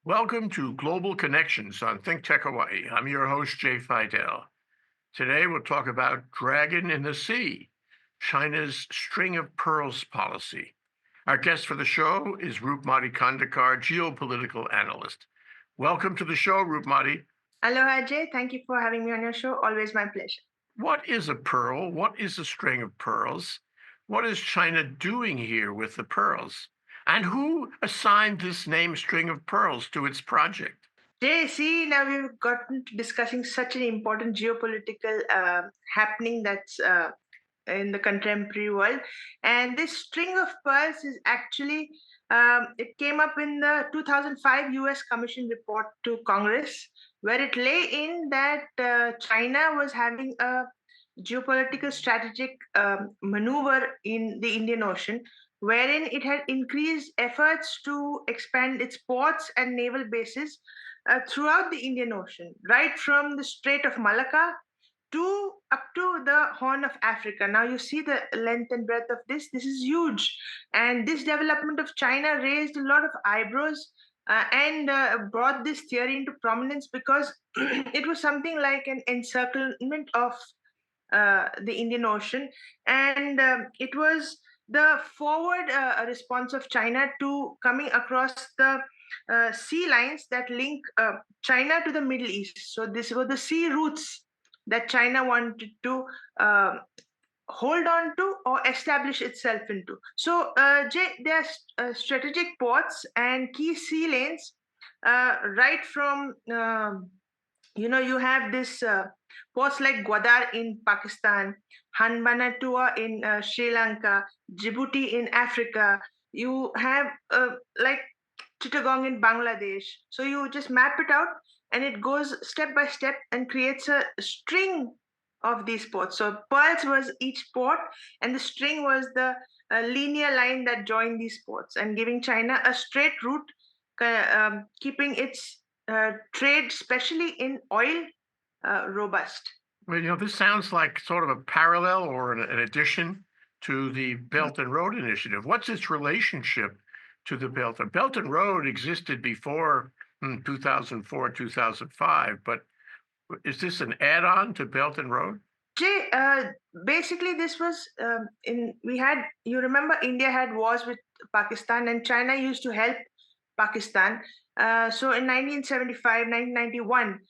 Welcome to Global Connections on ThinkTech Hawaii. I'm your host, Jay Fidell. Today, we'll talk about Dragon in the Sea, China's string of pearls policy. Our guest for the show is Roopmati Khandekar, geopolitical analyst. Welcome to the show, Roopmati. Aloha, Jay. Thank you for having me on your show. Always my pleasure. What is a pearl? What is a string of pearls? What is China doing here with the pearls? And who assigned this name string of pearls to its project? Jay, see, now we've gotten to discussing such an important geopolitical happening that's in the contemporary world. And this string of pearls is actually, it came up in the 2005 US Commission report to Congress, where it lay in that China was having a geopolitical strategic maneuver in the Indian Ocean, wherein it had increased efforts to expand its ports and naval bases throughout the Indian Ocean, right from the Strait of Malacca to up to the Horn of Africa. Now you see the length and breadth of this. This is huge, and this development of China raised a lot of eyebrows and brought this theory into prominence because it was something like an encirclement of the Indian Ocean, and it was the forward response of China to coming across the sea lines that link China to the Middle East. So these were the sea routes that China wanted to hold on to or establish itself into. So, Jay, there are strategic ports and key sea lanes right from you have this ports like Gwadar in Pakistan, Hanbanatua in Sri Lanka, Djibouti in Africa. You have like Chittagong in Bangladesh. So you just map it out and it goes step by step and creates a string of these ports. So pearls was each port and the string was the linear line that joined these ports and giving China a straight route, keeping its trade, especially in oil, robust. Well, this sounds like sort of a parallel or an addition to the Belt and Road Initiative. What's its relationship to the Belt? The Belt and Road existed before 2004, 2005, but is this an add-on to Belt and Road? Jay, basically this was you remember India had wars with Pakistan and China used to help Pakistan. So in 1975, 1991,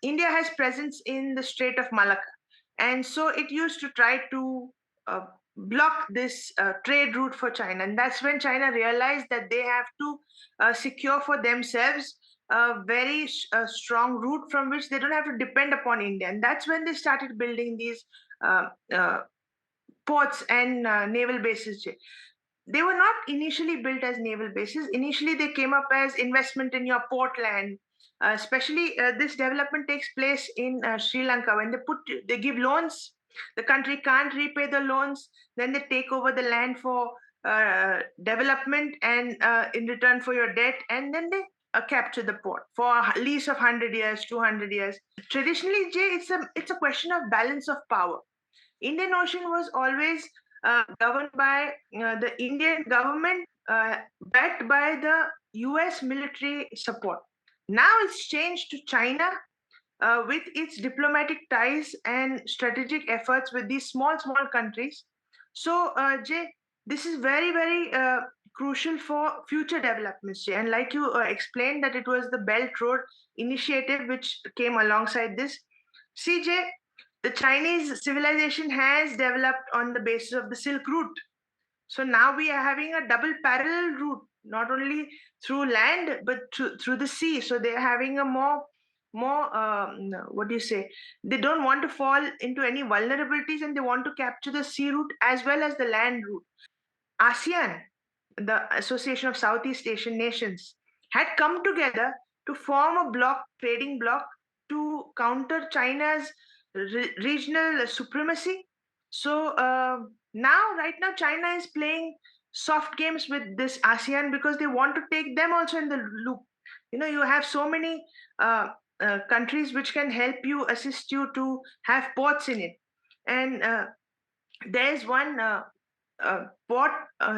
India has presence in the Strait of Malacca. And so it used to try to block this trade route for China. And that's when China realized that they have to secure for themselves a very strong route from which they don't have to depend upon India. And that's when they started building these ports and naval bases. They were not initially built as naval bases. Initially, they came up as investment in your port land. Especially this development takes place in Sri Lanka when they give loans. The country can't repay the loans. Then they take over the land for development and in return for your debt, and then they capture the port for a lease of 100 years, 200 years. Traditionally, Jay, it's a question of balance of power. Indian Ocean was always governed by the Indian government, backed by the US military support. Now it's changed to China with its diplomatic ties and strategic efforts with these small countries. So, Jay, this is very, very crucial for future developments, Jay. And like you explained, that it was the Belt Road Initiative which came alongside this. CJ, the Chinese civilization has developed on the basis of the Silk Route. So now we are having a double parallel route, not only through land but through the sea. So they're having a more what do you say? They don't want to fall into any vulnerabilities, and they want to capture the sea route as well as the land route. ASEAN, the Association of Southeast Asian Nations, had come together to form a bloc, trading bloc, to counter China's regional supremacy. So right now, China is playing soft games with this ASEAN because they want to take them also in the loop. You have so many countries which can help you, assist you to have ports in it. And there's one port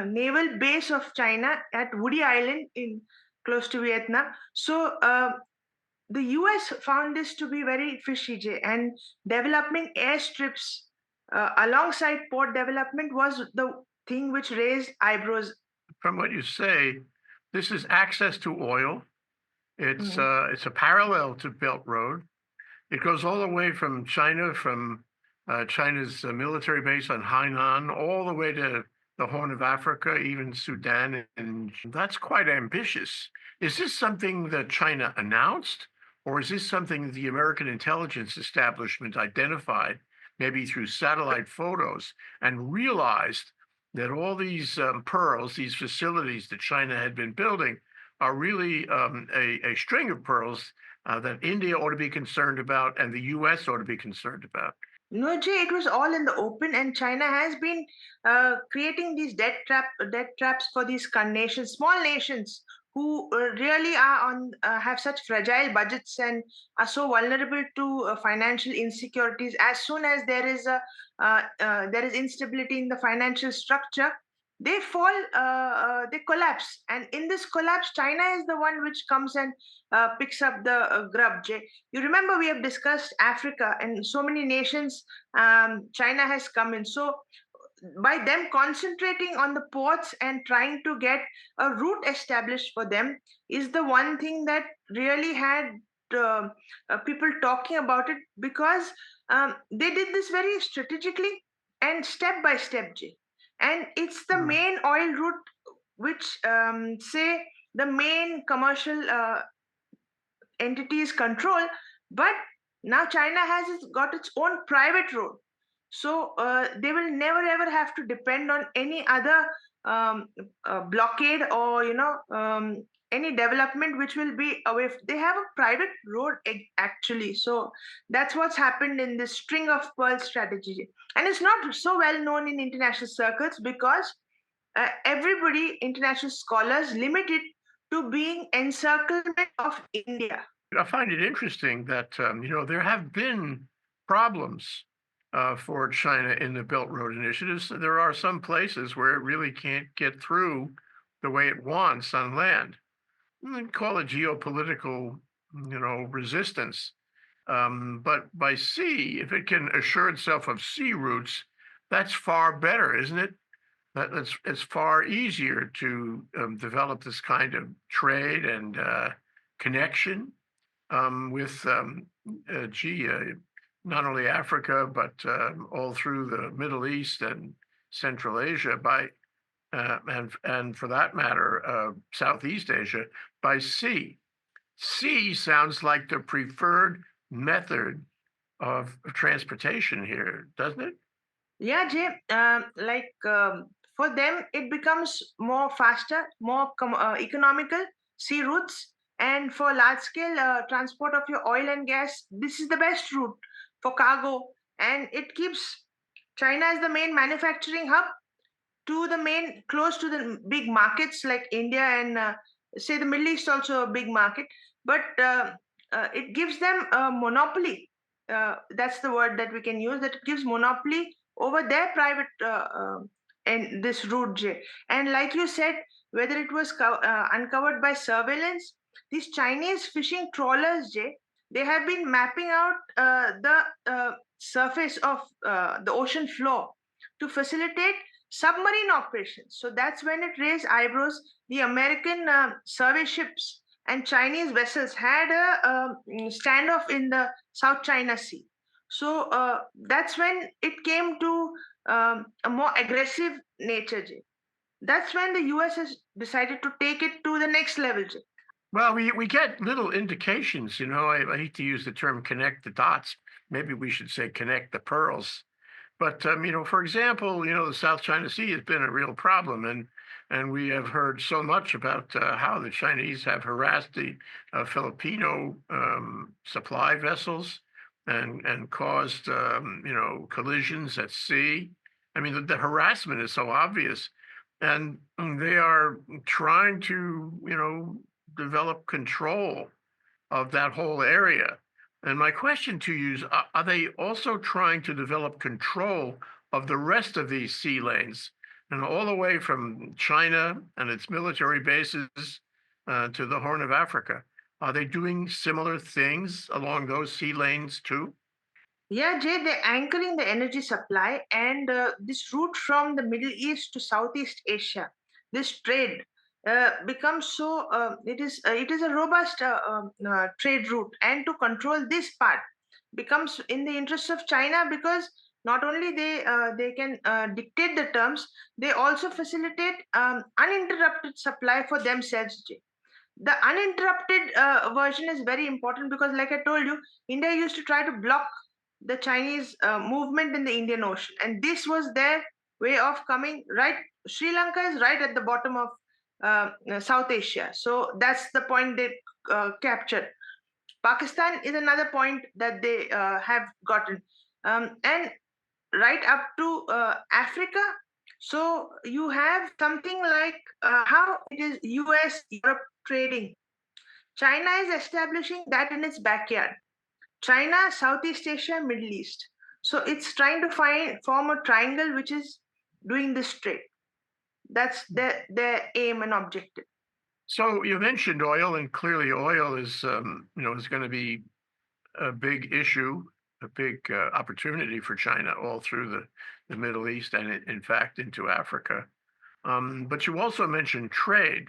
naval base of China at Woody Island in close to Vietnam. So the US found this to be very fishy, Jay, and developing airstrips alongside port development was the thing which raised eyebrows. From what you say, this is access to oil. Mhm. It's a parallel to Belt Road. It goes all the way from China, from China's military base on Hainan, all the way to the Horn of Africa, even Sudan, and that's quite ambitious. Is this something that China announced, or is this something the American intelligence establishment identified, maybe through satellite photos, and realized that all these pearls, these facilities that China had been building, are really a string of pearls that India ought to be concerned about and the US ought to be concerned about? No, Jay, it was all in the open, and China has been creating these debt traps for these nations, small nations who really are on have such fragile budgets and are so vulnerable to financial insecurities. As soon as there is instability in the financial structure, they fall, they collapse, and in this collapse, China is the one which comes and picks up the grub. Jay, you remember we have discussed Africa and so many nations. China has come in. So by them concentrating on the ports and trying to get a route established for them is the one thing that really had uh, people talking about it, because they did this very strategically and step by step, Jay. And it's the Mm. main oil route which say the main commercial entities control, but now China has got its own private road. So they will never ever have to depend on any other blockade, or any development which will be away. They have a private road actually. So that's what's happened in this string of pearl strategy, and it's not so well known in international circles because everybody, international scholars, limit it to being encirclement of India. I find it interesting that, there have been problems for China in the Belt Road initiatives. There are some places where it really can't get through the way it wants on land. Call it geopolitical, resistance. But by sea, if it can assure itself of sea routes, that's far better, isn't it? It's far easier to develop this kind of trade and connection with not only Africa but all through the Middle East and Central Asia by and for that matter Southeast Asia by sea. Sea sounds like the preferred method of transportation here, doesn't it? Yeah, Jay. For them, it becomes more faster, more economical sea routes, and for large scale transport of your oil and gas, this is the best route for cargo, and it keeps China as the main manufacturing hub to the main close to the big markets like India and say the Middle East, also a big market, but it gives them a monopoly. That's the word that we can use. That it gives monopoly over their private and this route, J. And like you said, whether it was uncovered by surveillance, these Chinese fishing trawlers, J, they have been mapping out the surface of the ocean floor to facilitate submarine operations. So that's when it raised eyebrows. The American survey ships and Chinese vessels had a standoff in the South China Sea. So that's when it came to a more aggressive nature, Jay. That's when the US has decided to take it to the next level, Jay. Well, we get little indications, I hate to use the term connect the dots. Maybe we should say connect the pearls. But for example, the South China Sea has been a real problem, and And we have heard so much about how the Chinese have harassed the Filipino supply vessels and caused collisions at sea. I mean, the harassment is so obvious, and they are trying to develop control of that whole area. And my question to you is, are they also trying to develop control of the rest of these sea lanes, and all the way from China and its military bases to the Horn of Africa? Are they doing similar things along those sea lanes too? Yeah, Jay, they're anchoring the energy supply and this route from the Middle East to Southeast Asia. This trade becomes so it is a robust trade route, and to control this part becomes in the interest of China, because not only they can dictate the terms, they also facilitate uninterrupted supply for themselves. Jay. The uninterrupted version is very important because, like I told you, India used to try to block the Chinese movement in the Indian Ocean, and this was their way of coming right. Sri Lanka is right at the bottom of South Asia, so that's the point they captured. Pakistan is another point that they have gotten, and right up to Africa. So you have something like how it is US Europe trading. China is establishing that in its backyard. China, Southeast Asia, Middle East. So it's trying to form a triangle which is doing this trade. That's their aim and objective. So you mentioned oil, and clearly oil is going to be a big issue, a big opportunity for China all through the Middle East and in fact into Africa. But you also mentioned trade.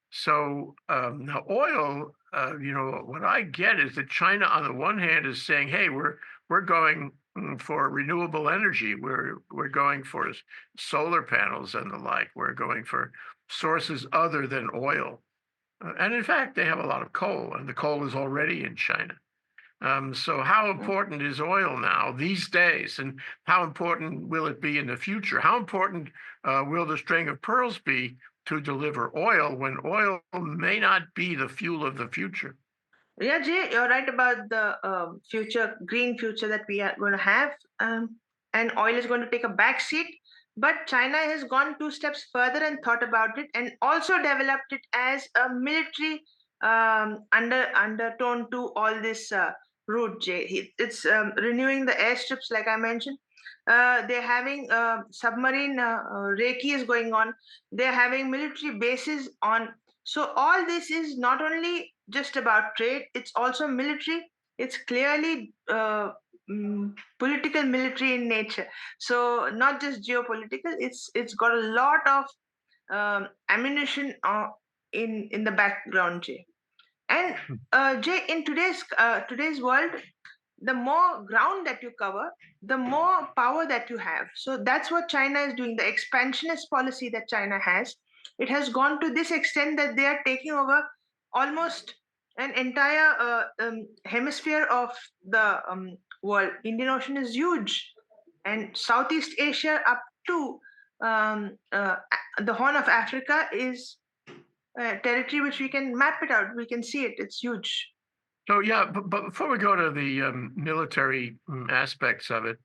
So now oil, what I get is that China, on the one hand, is saying, "Hey, we're going for renewable energy. We're going for solar panels and the like. We're going for sources other than oil." And in fact, they have a lot of coal, and the coal is already in China. So how important is oil now these days, and how important will it be in the future? How important will the string of pearls be to deliver oil when oil may not be the fuel of the future? Yeah, Jay, you're right about the future, green future that we are going to have, and oil is going to take a back seat. But China has gone two steps further and thought about it, and also developed it as a military undertone to all this route. Jay, it's renewing the airstrips, like I mentioned. They're having submarine recce is going on. They're having military bases on. So all this is not only just about trade, it's also military. It's clearly political military in nature. So not just geopolitical, it's got a lot of ammunition in the background, Jay. And Jay, in today's world, the more ground that you cover, the more power that you have. So that's what China is doing. The expansionist policy that China has, it has gone to this extent that they are taking over almost an entire hemisphere of the world. Indian Ocean is huge, and Southeast Asia up to the Horn of Africa is territory which we can map it out. We can see it. It's huge. So yeah, but before we go to the military aspects of it,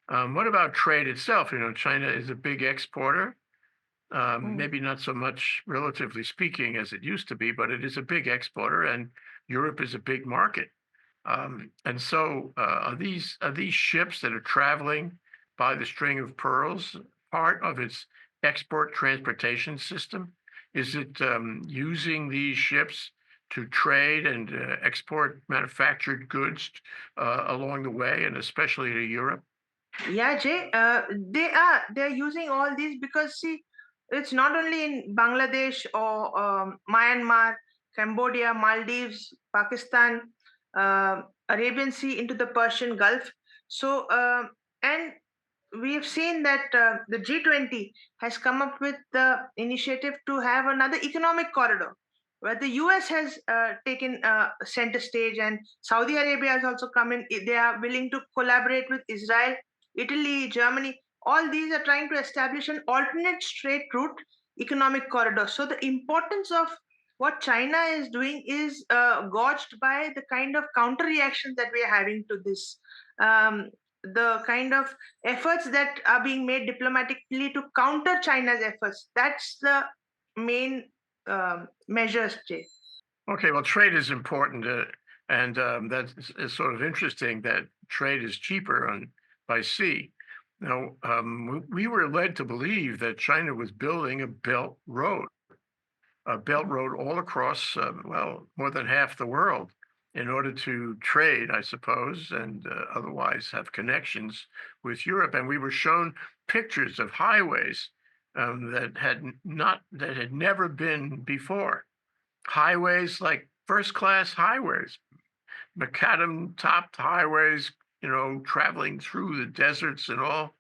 what about trade itself? China is a big exporter. Mm. Maybe not so much, relatively speaking, as it used to be, but it is a big exporter, and Europe is a big market. And so, are these ships that are traveling by the string of pearls part of its export transportation system? Is it using these ships to trade and export manufactured goods along the way, and especially to Europe? Yeah, Jay, they're using all these because, see, it's not only in Bangladesh or Myanmar, Cambodia, Maldives, Pakistan, Arabian Sea into the Persian Gulf. So and we have seen that the G20 has come up with the initiative to have another economic corridor where the US has taken center stage, and Saudi Arabia has also come in. They are willing to collaborate with Israel, Italy, Germany. All these are trying to establish an alternate straight route economic corridor. So the importance of what China is doing is gauged by the kind of counter reactions that we are having to this. The kind of efforts that are being made diplomatically to counter China's efforts. That's the main measures, Jay. Okay, well, trade is important, and that is sort of interesting that trade is cheaper by sea. Now, we were led to believe that China was building a belt road all across, well, more than half the world in order to trade, I suppose, and otherwise have connections with Europe. And we were shown pictures of highways that had never been before. Highways like first class highways, macadam topped highways, traveling through the deserts and all,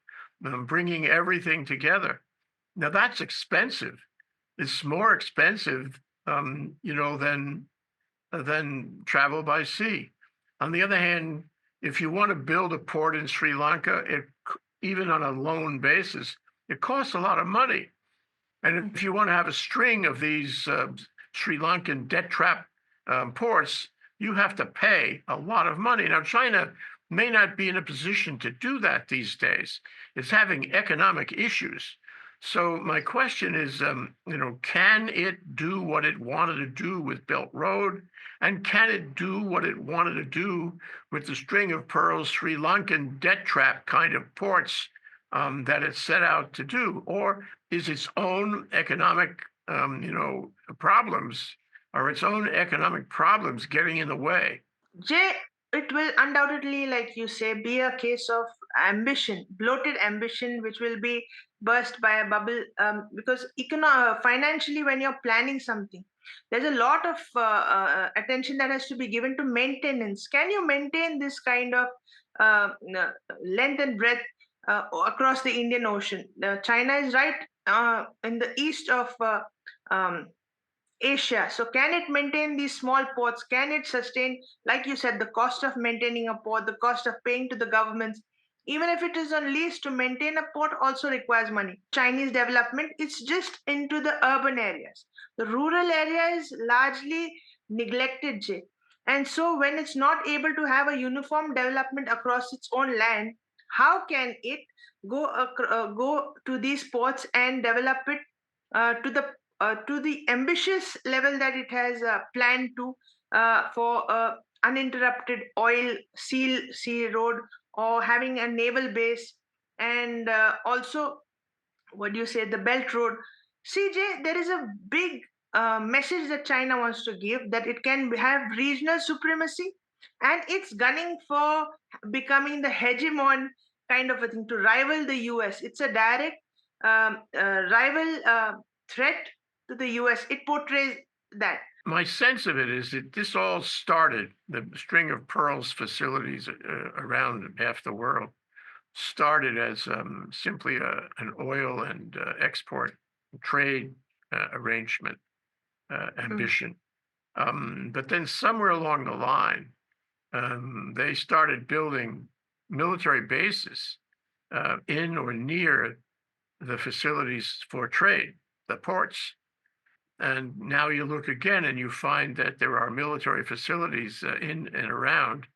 bringing everything together. Now that's expensive. It's more expensive, than travel by sea. On the other hand, if you want to build a port in Sri Lanka, even on a loan basis, it costs a lot of money. And if you want to have a string of these Sri Lankan debt trap ports, you have to pay a lot of money. Now, China may not be in a position to do that these days. It's having economic issues. So my question is, can it do what it wanted to do with Belt Road? And can it do what it wanted to do with the string of pearls Sri Lankan debt trap kind of ports that it set out to do? Or is its own economic, problems, or its own economic problems getting in the way? Jay, it will undoubtedly, like you say, be a case of ambition, bloated ambition, which will be burst by a bubble. Because financially, when you're planning something, there's a lot of attention that has to be given to maintenance. Can you maintain this kind of length and breadth across the Indian Ocean? China is right in the east of um, Asia. So can it maintain these small ports? Can it sustain, like you said, the cost of maintaining a port, the cost of paying to the governments? Even if it is on lease, to maintain a port also requires money. Chinese development, it's just into the urban areas. The rural area is largely neglected, Jay. And so when it's not able to have a uniform development across its own land, how can it go to these ports and develop it to the ambitious level that it has planned to for uninterrupted oil sea road, or having a naval base, and also, what do you say, the belt road. CJ, there is a big message that China wants to give, that it can have regional supremacy, and it's gunning for becoming the hegemon kind of a thing, to rival the US. It's a direct rival threat to the US. It portrays that. My sense of it is that this all started, the string of pearls facilities around half the world started as simply an oil and export trade arrangement Mm. ambition. But then somewhere along the line, they started building military bases in or near the facilities for trade, the ports. And now you look again and you find that there are military facilities in and around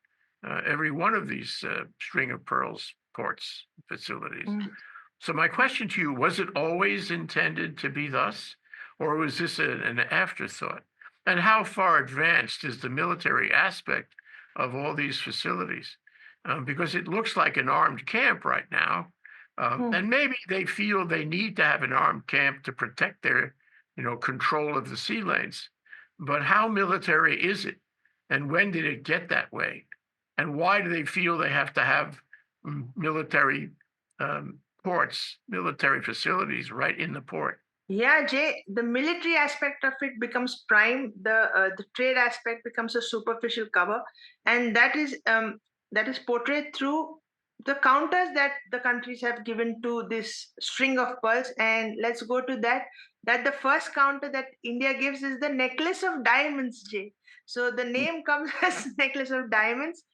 every one of these string of pearls ports facilities. Mm. So my question to you, was it always intended to be thus, or was this an afterthought? And how far advanced is the military aspect of all these facilities? Because it looks like an armed camp right now. Mm. And maybe they feel they need to have an armed camp to protect their, control of the sea lanes. But how military is it? And when did it get that way? And why do they feel they have to have military ports, military facilities right in the port? Yeah, Jay, the military aspect of it becomes prime. The trade aspect becomes a superficial cover, and that is portrayed through the counters that the countries have given to this string of pearls. And let's go to that. That the first counter that India gives is the necklace of diamonds, Jay. So the name comes as necklace of diamonds,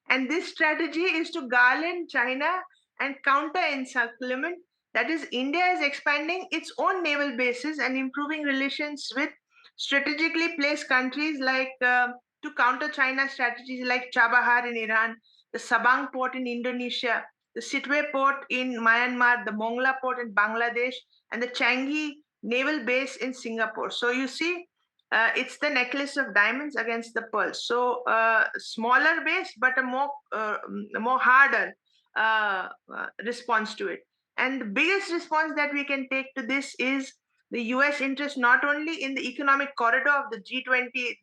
and this strategy is to garland China and counter encirclement. That is, India is expanding its own naval bases and improving relations with strategically placed countries like to counter China's strategies like Chabahar in Iran, the Sabang port in Indonesia, the Sitwe port in Myanmar, the Mongla port in Bangladesh, and the Changi naval base in Singapore. So you see, it's the necklace of diamonds against the pearls. So smaller base, but a more harder response to it. And the biggest response that we can take to this is the US interest not only in the economic corridor of the G20,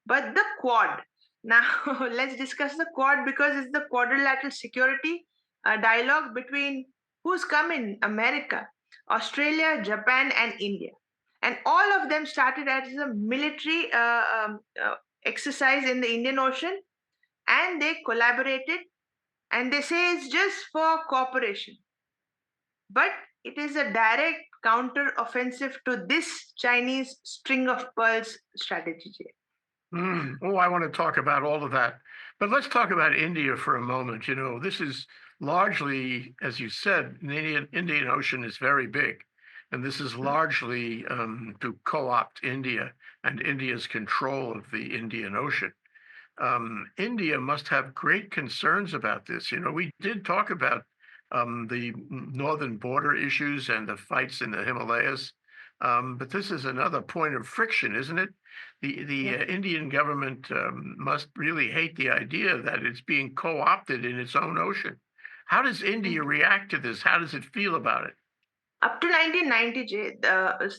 but the Quad. Now, let's discuss the Quad because it's the quadrilateral security dialogue between who's coming America, Australia, Japan, and India. And all of them started as a military exercise in the Indian Ocean, and they collaborated, and they say it's just for cooperation, but it is a direct counter offensive to this Chinese string of pearls strategy. Oh, I want to talk about all of that. But let's talk about India for a moment. This is largely, as you said, the Indian Ocean is very big. And this is largely to co-opt India and India's control of the Indian Ocean. India must have great concerns about this. We did talk about the northern border issues and the fights in the Himalayas, but this is another point of friction, isn't it? The Indian government must really hate the idea that it's being co-opted in its own ocean. How does India react to this? How does it feel about it? Up to 1990,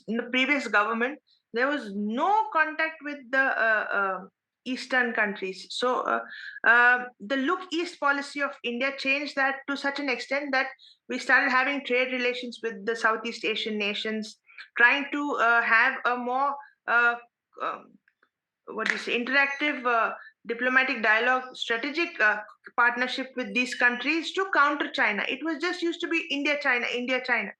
in the previous government, there was no contact with the eastern countries. So the look east policy of India changed that to such an extent that we started having trade relations with the Southeast Asian nations, trying to have a more uh, um, what is interactive diplomatic dialogue, strategic partnership with these countries to counter China. It was just used to be India, China, India, China.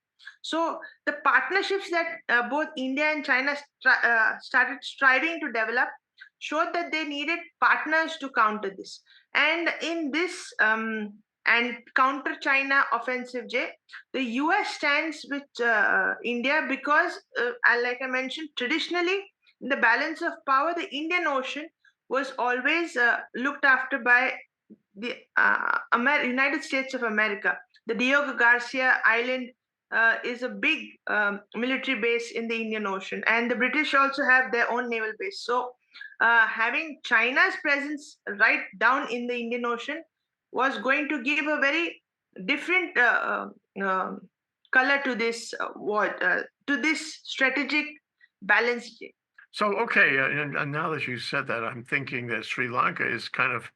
So the partnerships that both India and China started striving to develop showed that they needed partners to counter this. And in this and counter China offensive, Jay, the US stands with India because, like I mentioned, traditionally in the balance of power, the Indian Ocean was always looked after by the United States of America. The Diego Garcia Island is a big military base in the Indian Ocean, and the British also have their own naval base. So, having China's presence right down in the Indian Ocean was going to give a very different color to this to this strategic balance. So, okay, and now that you said that, I'm thinking that Sri Lanka is kind of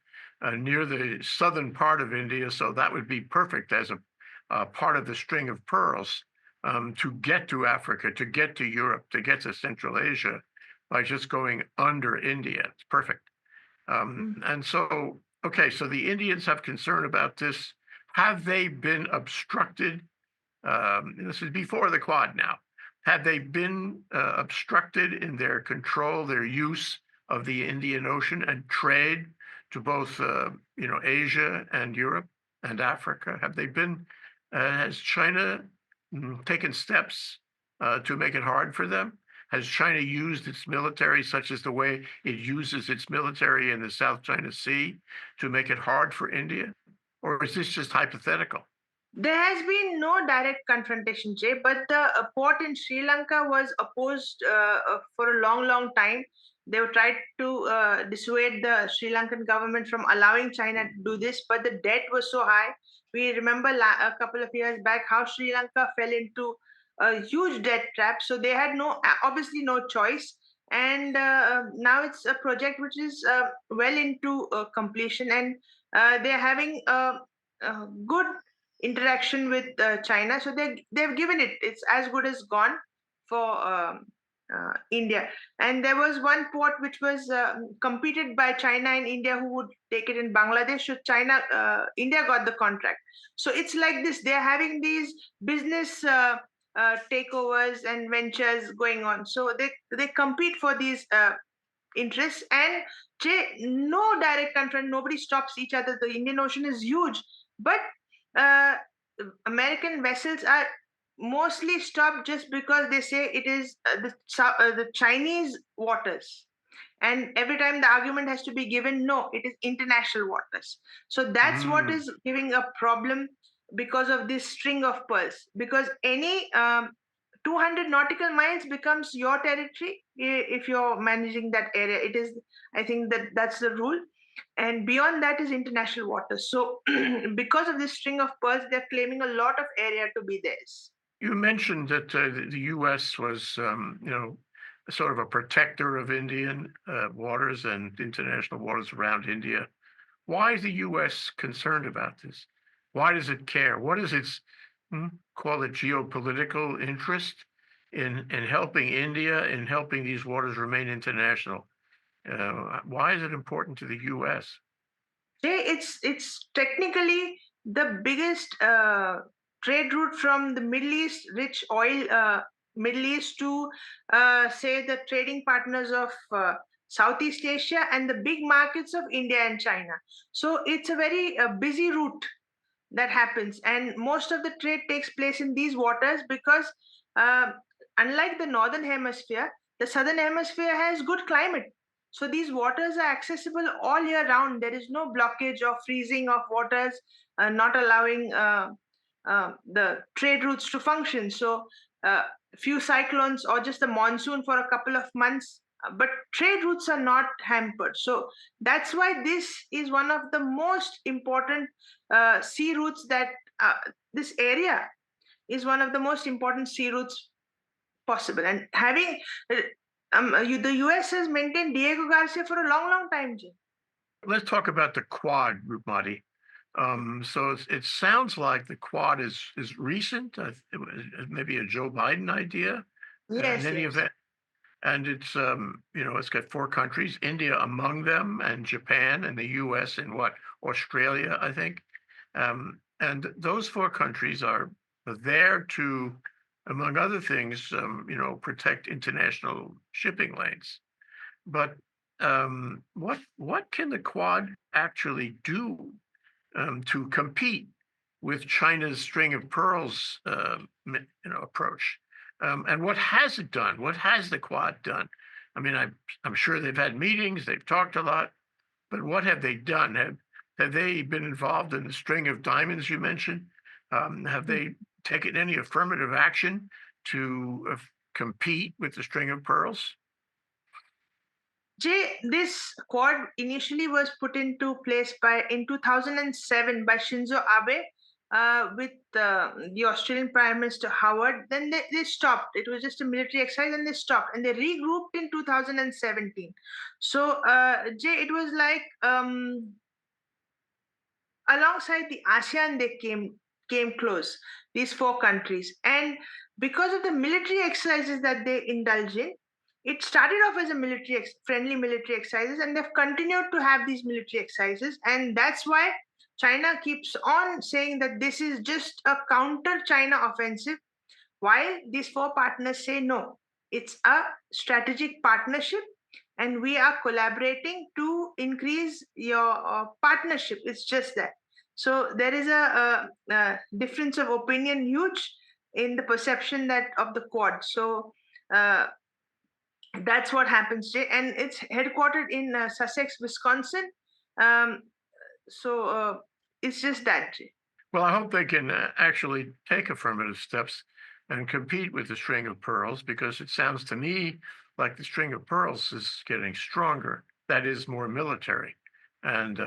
near the southern part of India, so that would be perfect as a part of the string of pearls to get to Africa, to get to Europe, to get to Central Asia by just going under India. It's perfect. And so, okay, so the Indians have concern about this. Have they been obstructed? This is before the Quad now. Had they been obstructed in their control, their use of the Indian Ocean and trade to both, Asia and Europe and Africa? Have they been? Has China taken steps to make it hard for them? Has China used its military, such as the way it uses its military in the South China Sea, to make it hard for India? Or is this just hypothetical? There has been no direct confrontation, Jay, but the port in Sri Lanka was opposed for a long, long time. They were tried to dissuade the Sri Lankan government from allowing China to do this, but the debt was so high. We remember a couple of years back how Sri Lanka fell into a huge debt trap. So they had obviously no choice. And now it's a project which is well into completion, and they're having a good interaction with China. So they've given it. It's as good as gone for India. And there was one port which was competed by China and India, who would take it in Bangladesh. So India got the contract. So it's like this. They're having these business takeovers and ventures going on. So they compete for these interests, and no direct confront. Nobody stops each other. The Indian Ocean is huge, but uh, American vessels are mostly stopped just because they say it is the Chinese waters. And every time the argument has to be given, no, it is international waters. So that's what Mm. is giving a problem because of this string of pearls. Because any 200 nautical miles becomes your territory if you're managing that area. It is, I think that that's the rule. And beyond that is international waters. So because of this string of pearls, they're claiming a lot of area to be theirs. You mentioned that the U.S. was, sort of a protector of Indian waters and international waters around India. Why is the U.S. concerned about this? Why does it care? What is its, call it geopolitical interest in helping India, in helping these waters remain international? Why is it important to the U.S.? It's technically the biggest trade route from the Middle East, rich oil Middle East to say the trading partners of Southeast Asia and the big markets of India and China. So it's a very busy route that happens, and most of the trade takes place in these waters because uh, unlike the northern hemisphere, the southern hemisphere has good climate, so these waters are accessible all year round. There is no blockage or freezing of waters, not allowing the trade routes to function. So uh, few cyclones or just a monsoon for a couple of months, but trade routes are not hampered. So that's why this is one of the most important sea routes that this area is one of the most important sea routes possible. And having the US has maintained Diego Garcia for a long, long time, Jay. Let's talk about the Quad, Roopmati. So it sounds like the Quad is recent. It was maybe a Joe Biden idea. In Yes, any yes. event, and it's it's got four countries, India among them, and Japan, and the U.S. and what, Australia, I think. And those four countries are there to, among other things, protect international shipping lanes. But what can the Quad actually do to compete with China's string of pearls, approach? And what has it done? What has the Quad done? I mean, I'm sure they've had meetings, they've talked a lot, but what have they done? Have they been involved in the string of diamonds you mentioned? Have they taken any affirmative action to compete with the string of pearls? Jay, this quad initially was put into place by in 2007 by Shinzo Abe with the Australian Prime Minister Howard. Then they stopped. It was just a military exercise, and they stopped. And they regrouped in 2017. So, Jay, it was like alongside the ASEAN, they came close. These four countries, and because of the military exercises that they indulge in, it started off as a friendly military exercises, and they've continued to have these military exercises, and that's why China keeps on saying that this is just a counter China offensive, while these four partners say no, it's a strategic partnership and we are collaborating to increase your partnership. It's just that. So there is a difference of opinion huge in the perception that of the quad. So uh, that's what happens, Jay. And it's headquartered in Sussex, Wisconsin. Um, so it's just that, Jay. Well, I hope they can actually take affirmative steps and compete with the string of pearls, because it sounds to me like the string of pearls is getting stronger. That is more military and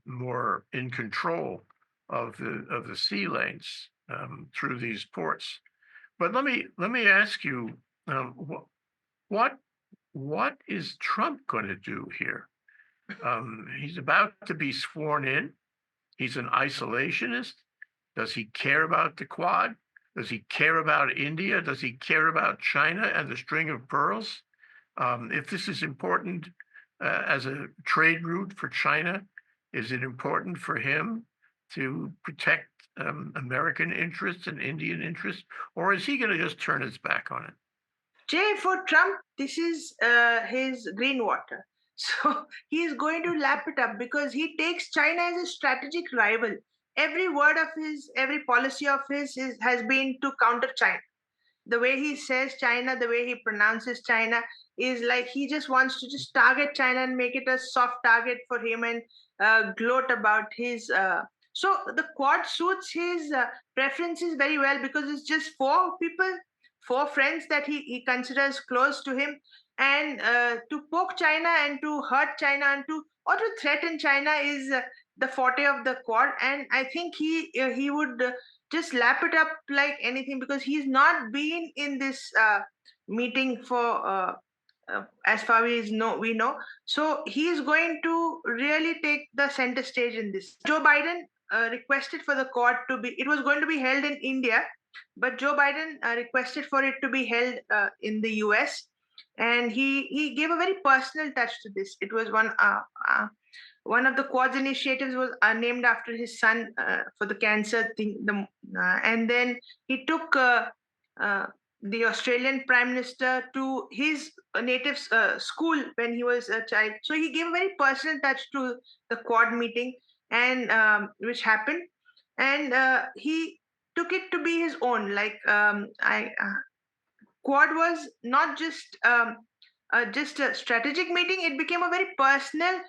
more in control of the sea lanes through these ports. But let me ask you, what what is Trump going to do here? He's about to be sworn in. He's an isolationist. Does he care about the Quad? Does he care about India? Does he care about China and the string of pearls? If this is important as a trade route for China, is it important for him to protect American interests and Indian interests, or is he going to just turn his back on it? Jay, for Trump, this is his green water. So he is going to lap it up because he takes China as a strategic rival. every word of his, every policy of his has been to counter China. The way he says China, the way he pronounces China is like he just wants to just target China and make it a soft target for him and gloat about his. So the Quad suits his preferences very well because it's just four people, four friends that he considers close to him, and to poke China and to hurt China and to or to threaten China is the forte of the Quad, and I think he would. Just lap it up like anything because he's not been in this meeting for as far as we know. So he is going to really take the center stage in this. Joe Biden requested for the court to be. It was going to be held in India, but Joe Biden requested for it to be held in the U.S. And he gave a very personal touch to this. It was one of the Quad's initiatives was named after his son for the cancer thing. And then he took the Australian Prime Minister to his native school when he was a child. So he gave a very personal touch to the Quad meeting, and which happened, and he took it to be his own. Like I Quad was not just a strategic meeting, it became a very personal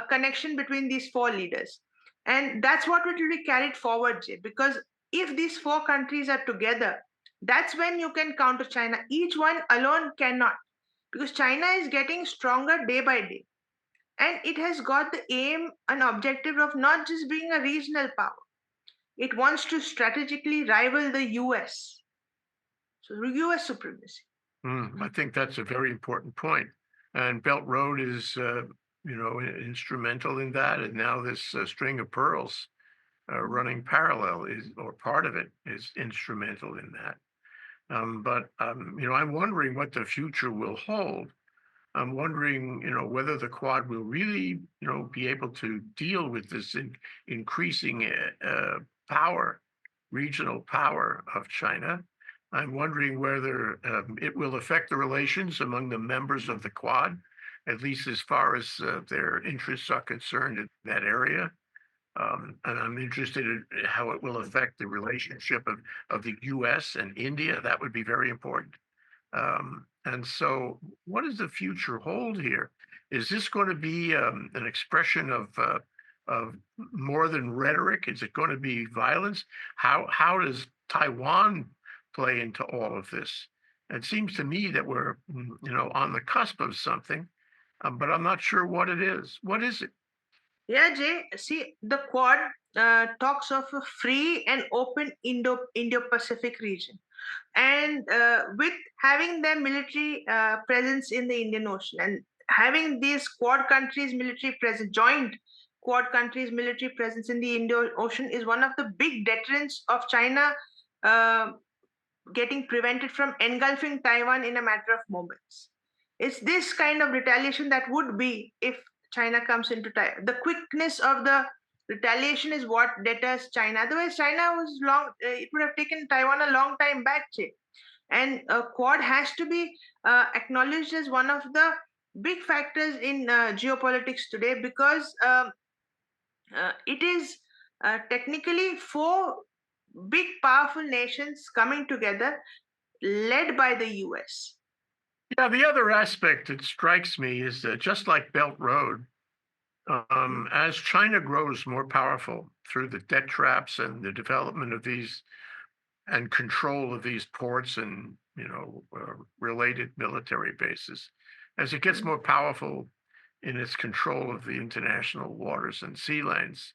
connection between these four leaders. And that's what will be carried forward, Jay, because if these four countries are together, that's when you can counter China. Each one alone cannot, because China is getting stronger day by day. And it has got the aim and objective of not just being a regional power, it wants to strategically rival the US. So, US supremacy. I think that's a very important point. And Belt Road is, instrumental in that. And now this string of pearls running parallel is, or part of it is instrumental in that. But I'm wondering what the future will hold. I'm wondering, whether the Quad will really, be able to deal with this increasing power, regional power of China. I'm wondering whether it will affect the relations among the members of the Quad, at least as far as their interests are concerned in that area. And I'm interested in how it will affect the relationship of the US and India. That would be very important. And so, what does the future hold here? Is this going to be an expression of more than rhetoric? Is it going to be violence? How does Taiwan play into all of this? It seems to me that we're on the cusp of something, but I'm not sure what it is. What is it? Yeah, Jay. See, the Quad talks of a free and open Indo-Pacific region, and with having their military presence in the Indian Ocean and having these Quad countries' military presence, joint Quad countries' military presence in the Indian Ocean is one of the big deterrents of China uh, getting prevented from engulfing Taiwan in a matter of moments. It's this kind of retaliation that would be if China comes into Taiwan. The quickness of the retaliation is what deters China. Otherwise, China was long. It would have taken Taiwan a long time back, Che. And Quad has to be acknowledged as one of the big factors in geopolitics today because it is technically four big, powerful nations coming together, led by the US. Yeah, the other aspect that strikes me is that just like Belt Road, as China grows more powerful through the debt traps and the development of these and control of these ports and related military bases, as it gets more powerful in its control of the international waters and sea lanes,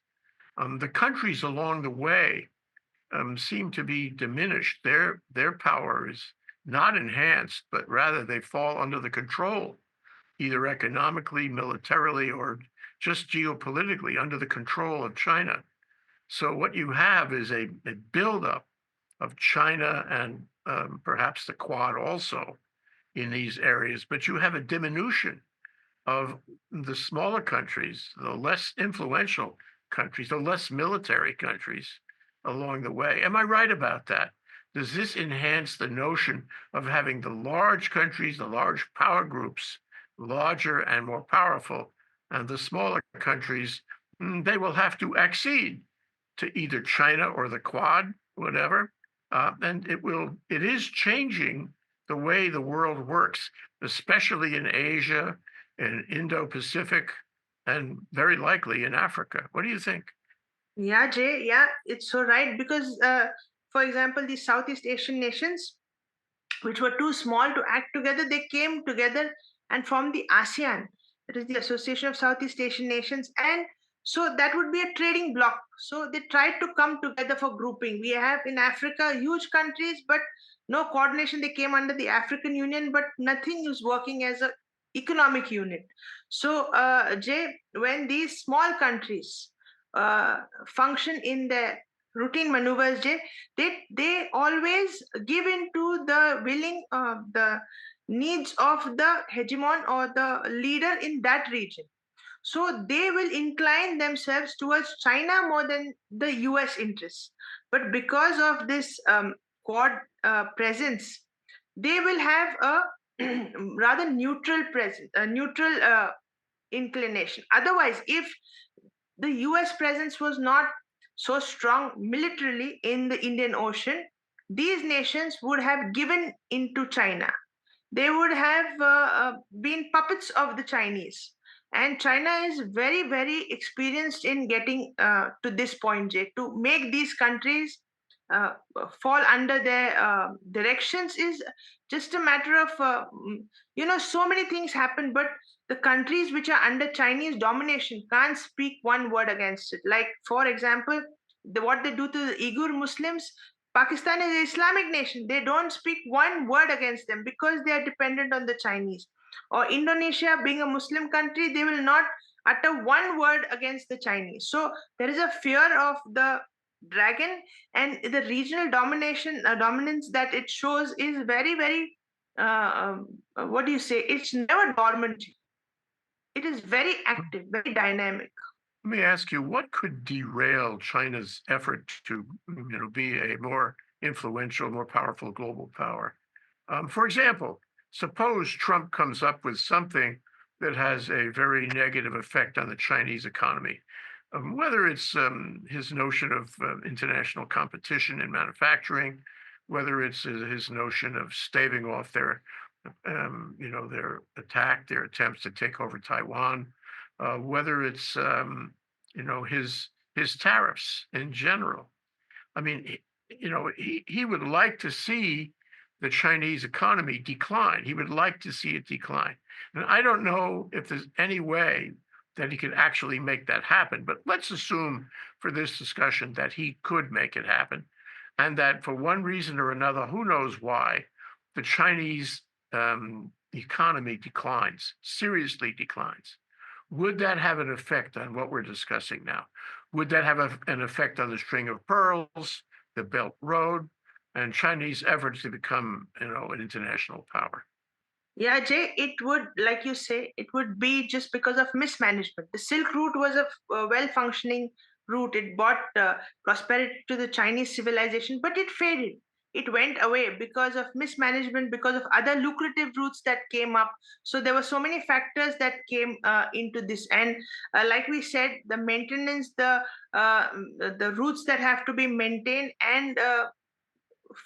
the countries along the way seem to be diminished. Their power is not enhanced, but rather they fall under the control, either economically, militarily, or just geopolitically, under the control of China. So what you have is a buildup of China and perhaps the Quad also in these areas, but you have a diminution of the smaller countries, the less influential countries, the less military countries along the way. Am I right about that? Does this enhance the notion of having the large countries, the large power groups, larger and more powerful, and the smaller countries, they will have to accede to either China or the Quad, whatever. And it is changing the way the world works, especially in Asia and Indo-Pacific, and very likely in Africa. What do you think? Yeah, Jay, yeah, it's so right because, for example, the Southeast Asian nations, which were too small to act together, they came together and formed the ASEAN, that is the Association of Southeast Asian Nations. And so that would be a trading bloc. So they tried to come together for grouping. We have in Africa huge countries, but no coordination. They came under the African Union, but nothing is working as a economic unit. So, Jay, when these small countries function in their routine maneuvers, Jay, they always give in to the willing the needs of the hegemon or the leader in that region. So they will incline themselves towards China more than the US interests. But because of this quad presence, they will have a rather neutral presence, a neutral inclination. Otherwise, if the US presence was not so strong militarily in the Indian Ocean, these nations would have given into China. They would have been puppets of the Chinese. And China is very, very experienced in getting to this point, Jay. To make these countries fall under their directions is just a matter of, so many things happen, but the countries which are under Chinese domination can't speak one word against it. Like, for example, what they do to the Uyghur Muslims, Pakistan is an Islamic nation. They don't speak one word against them because they are dependent on the Chinese. Or Indonesia, being a Muslim country, they will not utter one word against the Chinese. So there is a fear of the dragon, and the regional dominance that it shows is very, very. What do you say? It's never dormant. It is very active, very dynamic. Let me ask you, what could derail China's effort to, be a more influential, more powerful global power? For example, suppose Trump comes up with something that has a very negative effect on the Chinese economy, whether it's his notion of international competition in manufacturing, whether it's his notion of staving off their attack, their attempts to take over Taiwan, whether it's his tariffs in general. I mean, he would like to see the Chinese economy decline. He would like to see it decline. And I don't know if there's any way that he could actually make that happen. But let's assume for this discussion that he could make it happen, and that for one reason or another, who knows why, the Chinese economy declines, seriously declines. Would that have an effect on what we're discussing now? Would that have an effect on the string of pearls, the Belt Road, and Chinese efforts to become, an international power? Yeah, Jay, it would, like you say, it would be just because of mismanagement. The Silk Route was a well functioning route. It brought prosperity to the Chinese civilization, but it faded. It went away because of mismanagement, because of other lucrative routes that came up. So there were so many factors that came into this. And like we said, the maintenance, the routes that have to be maintained and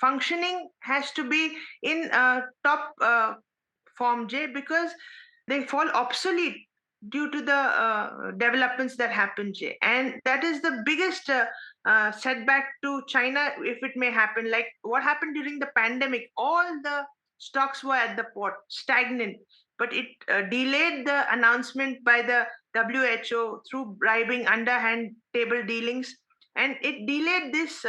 functioning has to be in top form, J, because they fall obsolete due to the developments that happen, J. And that is the biggest setback to China, if it may happen. Like what happened during the pandemic, all the stocks were at the port, stagnant, but it delayed the announcement by the WHO through bribing, underhand table dealings, and it delayed this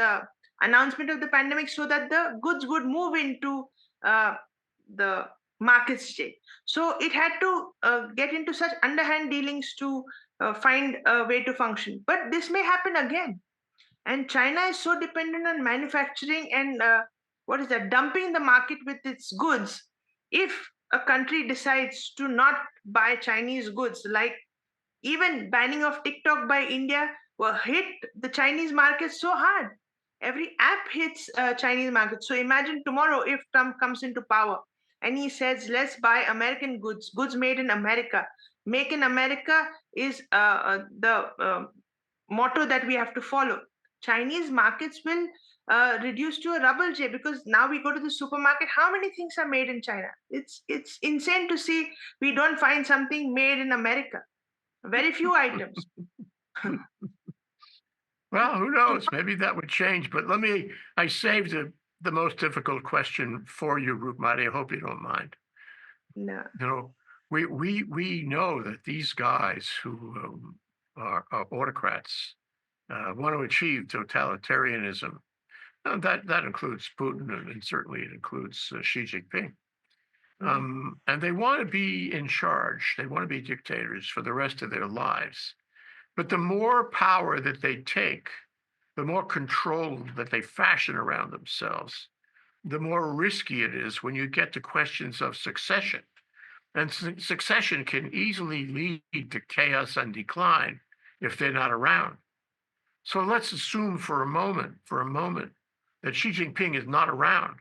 announcement of the pandemic so that the goods would move into the market state. So it had to get into such underhand dealings to find a way to function. But this may happen again. And China is so dependent on manufacturing and what is that, dumping the market with its goods. If a country decides to not buy Chinese goods, like even banning of TikTok by India will hit the Chinese market so hard. Every app hits Chinese market. So imagine tomorrow if Trump comes into power and he says, let's buy American goods, goods made in America. Make in America is the motto that we have to follow. Chinese markets will reduce to a rubble, Jay, because now we go to the supermarket. How many things are made in China? It's insane to see we don't find something made in America. Very few items. Well, who knows? Maybe that would change. But I saved the most difficult question for you, Roopmati. I hope you don't mind. No. You know, we know that these guys who are autocrats want to achieve totalitarianism. And that includes Putin, and certainly it includes Xi Jinping. Mm. And they want to be in charge. They want to be dictators for the rest of their lives. But the more power that they take, the more control that they fashion around themselves, the more risky it is when you get to questions of succession. And succession can easily lead to chaos and decline if they're not around. So let's assume for a moment, that Xi Jinping is not around.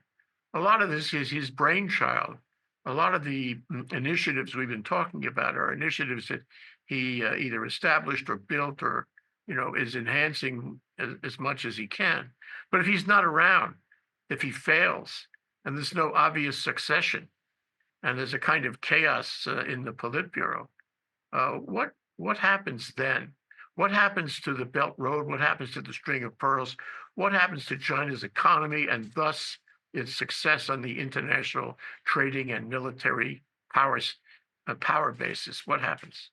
A lot of this is his brainchild. A lot of the initiatives we've been talking about are initiatives that he either established or built, or is enhancing as much as he can. But if he's not around, if he fails, and there's no obvious succession, and there's a kind of chaos in the Politburo, what happens then? What happens to the Belt Road? What happens to the String of Pearls? What happens to China's economy and thus its success on the international trading and military power basis? What happens?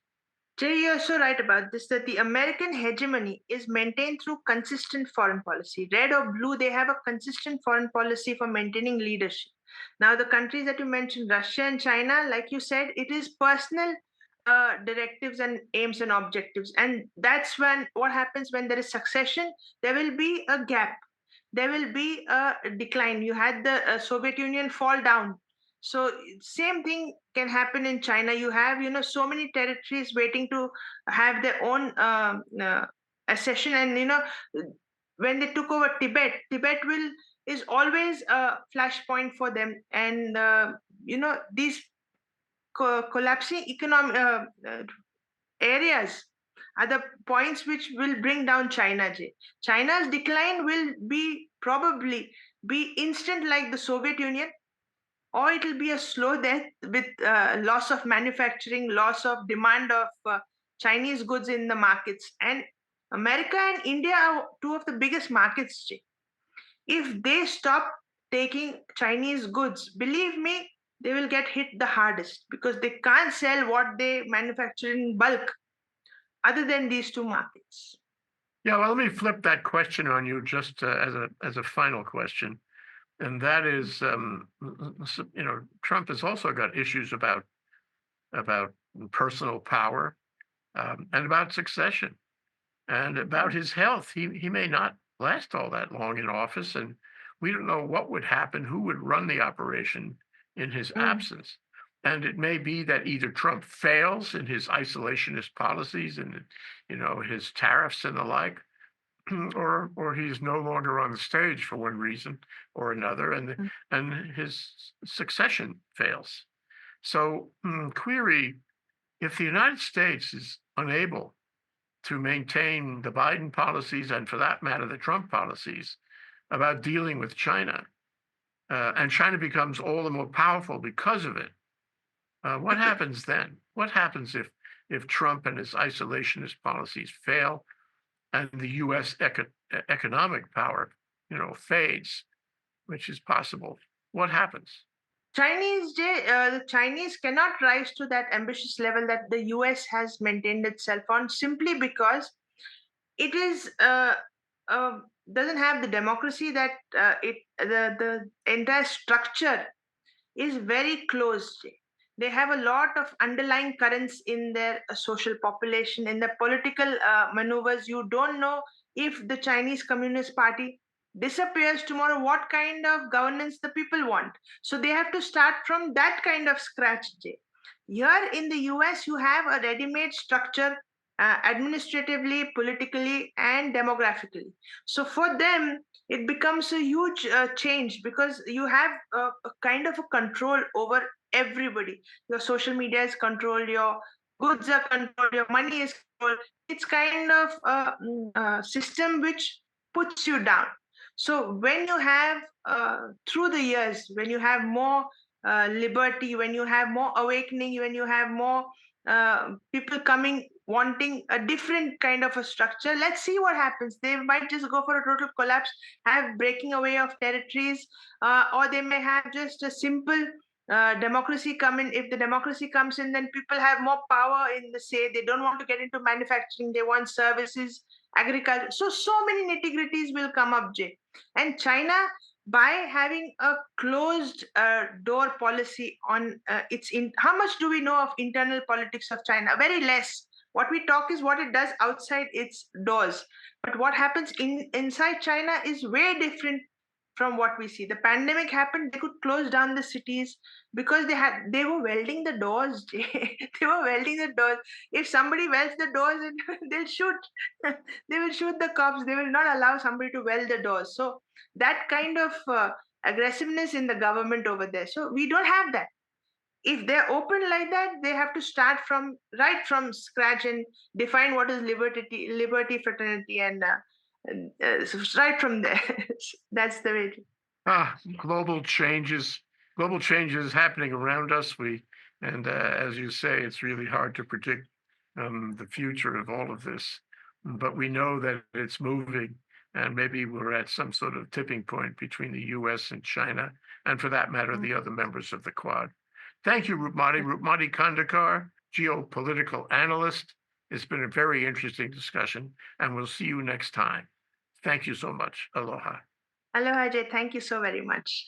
Jay, you're so right about this, that the American hegemony is maintained through consistent foreign policy. Red or blue, they have a consistent foreign policy for maintaining leadership. Now, the countries that you mentioned, Russia and China, like you said, it is personal directives and aims and objectives. And that's when what happens when there is succession, there will be a gap. There will be a decline. You had the Soviet Union fall down. So same thing can happen in China. You have so many territories waiting to have their own accession, and when they took over Tibet, Tibet will is always a flashpoint for them, and these collapsing economic areas are the points which will bring down China. Jay. China's decline will be probably be instant like the Soviet Union, or it will be a slow death with loss of manufacturing, loss of demand of Chinese goods in the markets. And America and India are two of the biggest markets. Jay. If they stop taking Chinese goods, believe me, they will get hit the hardest because they can't sell what they manufacture in bulk other than these two markets. Yeah, well, let me flip that question on you just as a final question, and that is, Trump has also got issues about personal power, and about succession, and about his health. He may not last all that long in office, and we don't know what would happen, who would run the operation in his Mm. absence. And it may be that either Trump fails in his isolationist policies and his tariffs and the like, or he's no longer on the stage for one reason or another, and his succession fails. So, query, if the United States is unable to maintain the Biden policies, and for that matter, the Trump policies about dealing with China, and China becomes all the more powerful because of it, what happens then? What happens if Trump and his isolationist policies fail, and the U.S. Economic power, fades, which is possible? What happens? The Chinese cannot rise to that ambitious level that the US has maintained itself on, simply because it is doesn't have the democracy that it the entire structure is very closed. They have a lot of underlying currents in their social population, in the political maneuvers. You don't know if the Chinese Communist Party disappears tomorrow, what kind of governance the people want. So they have to start from that kind of scratch. Jay. Here in the US, you have a ready made structure administratively, politically, and demographically. So for them, it becomes a huge change because you have a kind of a control over everybody. Your social media is controlled, your goods are controlled, your money is controlled. It's kind of a system which puts you down. So when you have through the years, when you have more liberty, when you have more awakening, when you have more people coming wanting a different kind of a structure, let's see what happens. They might just go for a total collapse, have breaking away of territories, or they may have just a simple democracy come in. If the democracy comes in, then people have more power in the say. They don't want to get into manufacturing, they want services, agriculture. So many nitty-gritties will come up, Jay. And China, by having a closed door policy on how much do we know of internal politics of China? Very less. What we talk is what it does outside its doors, but what happens inside China is way different from what we see. The pandemic happened, they could close down the cities because they were welding the doors. They were welding the doors. If somebody welds the doors, they'll shoot. They will shoot the cops. They will not allow somebody to weld the doors. So that kind of aggressiveness in the government over there. So we don't have that. If they're open like that, they have to start from right from scratch and define what is liberty, fraternity, and so right from there. That's the way. Ah, global changes happening around us. As you say, it's really hard to predict the future of all of this, but we know that it's moving, and maybe we're at some sort of tipping point between the U.S. and China, and for that matter, the other members of the Quad. Thank you, Roopmati. Roopmati Khandekar, geopolitical analyst. It's been a very interesting discussion, and we'll see you next time. Thank you so much. Aloha. Aloha, Jay. Thank you so very much.